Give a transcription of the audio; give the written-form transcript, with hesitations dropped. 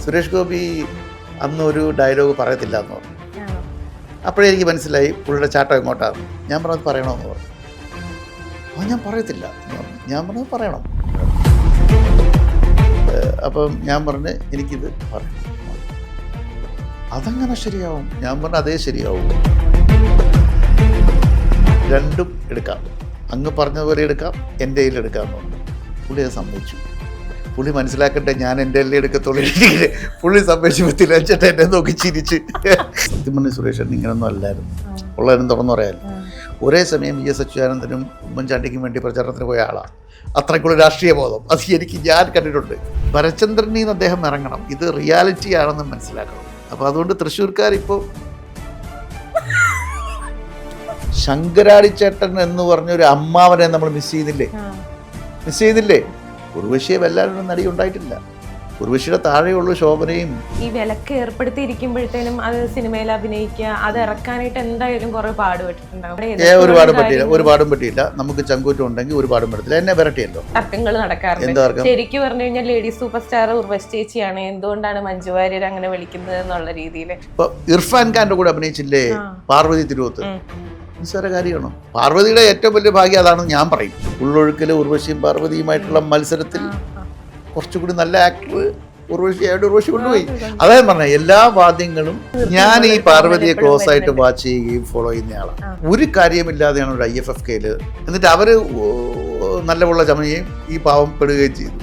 സുരേഷ് ഗോപി അന്നൊരു ഡയലോഗ് പറയത്തില്ല എന്ന് പറഞ്ഞു. അപ്പോഴേ എനിക്ക് മനസ്സിലായി പുള്ളിയുടെ ചാട്ടം എങ്ങോട്ടാണ്. ഞാൻ പറഞ്ഞത് പറയണമെന്ന് പറഞ്ഞു. ഞാൻ പറയത്തില്ല എന്ന് പറഞ്ഞു. ഞാൻ പറഞ്ഞത് പറയണം. അപ്പം ഞാൻ പറഞ്ഞ് എനിക്കിത് പറയണം. അതങ്ങനെ ശരിയാവും. ഞാൻ പറഞ്ഞ അതേ ശരിയാവും. രണ്ടും എടുക്കാം, അങ്ങ് പറഞ്ഞതുപോലെ എടുക്കാം, എൻ്റെ കയ്യിൽ എടുക്കാമെന്ന് പറഞ്ഞു. പുള്ളി അത് സമ്മതിച്ചു. പുള്ളി മനസ്സിലാക്കട്ടെ, ഞാൻ എൻ്റെ എല്ലാം എടുക്കത്തുള്ളൂ. പുള്ളി സമ്മതിച്ചു ലഞ്ചിട്ട് എന്നെ നോക്കി ചിരിച്ച്. സത്യമണി സുരേഷൻ ഇങ്ങനൊന്നും അല്ലായിരുന്നു. ഉള്ളതിനും തുറന്നു പറയാമല്ലോ. ഒരേ സമയം VS അച്യുതാനന്ദനും ഉമ്മൻചാണ്ടിക്കും വേണ്ടി പ്രചാരണത്തിന് പോയ ആളാണ്. അത്രയ്ക്കുള്ള രാഷ്ട്രീയ ബോധം അത് ഞാൻ കണ്ടിട്ടുണ്ട്. ഭരചന്ദ്രനിൽ നിന്ന് അദ്ദേഹം ഇറങ്ങണം, ഇത് റിയാലിറ്റി ആണെന്ന് മനസ്സിലാക്കണം. അപ്പോൾ അതുകൊണ്ട് തൃശ്ശൂർക്കാരിപ്പോൾ ശങ്കരാടിച്ചേട്ടൻ എന്ന് പറഞ്ഞൊരു അമ്മാവനെ നമ്മൾ മിസ് ചെയ്യുന്നില്ലേ? ഉർവശിയെ വല്ലാതെ നടി ഉണ്ടായിട്ടില്ല. ഉർവശിയുടെ താഴെയുള്ള ശോഭനയും ഈ വിലക്ക് ഏർപ്പെടുത്തിയിരിക്കുമ്പോഴത്തേനും അത് സിനിമയിൽ അഭിനയിക്കുക, അത് ഇറക്കാനായിട്ട് എന്തായാലും കുറെ പാടുപെട്ടിട്ടുണ്ടാവും. ഒരുപാടും പറ്റിയില്ല. നമുക്ക് ചങ്കൂറ്റം ഉണ്ടെങ്കിൽ ഒരുപാടും പറ്റത്തില്ല. എന്നെ വരട്ടിയല്ലോ, തർക്കങ്ങൾ നടക്കാറുണ്ട്. ശരിക്കും പറഞ്ഞു കഴിഞ്ഞാൽ ലേഡി സൂപ്പർ സ്റ്റാർ ഉർവശി ചേച്ചിയാണ്, എന്തുകൊണ്ടാണ് മഞ്ജു വാര്യർ അങ്ങനെ വിളിക്കുന്നത് എന്നുള്ള രീതിയിൽ. ഇപ്പൊ ഇർഫാൻ ഖാന്റെ കൂടെ അഭിനയിച്ചില്ലേ പാർവതി തിരുവോത്ത്, നിസ്സാര കാര്യമാണോ? പാർവതിയുടെ ഏറ്റവും വലിയ ഭാഗ്യം അതാണെന്ന് ഞാൻ പറയും. ഉള്ളൊഴുക്കില് ഉർവശിയും പാർവതിയുമായിട്ടുള്ള മത്സരത്തിൽ കുറച്ചുകൂടി നല്ല ആക്ടർ ഉർവശി കൊണ്ടുപോയി. അതായത് പറഞ്ഞ എല്ലാ വാദ്യങ്ങളും ഞാൻ ഈ പാർവതിയെ ക്ലോസ് ആയിട്ട് വാച്ച് ചെയ്യുകയും ഫോളോ ചെയ്യുന്ന ആളാണ്. ഒരു കാര്യമില്ലാതെയാണ് ഒരു IFFK എന്നിട്ട് അവര് നല്ല ചമയുകയും ഈ പാവം പെടുകയും ചെയ്തു.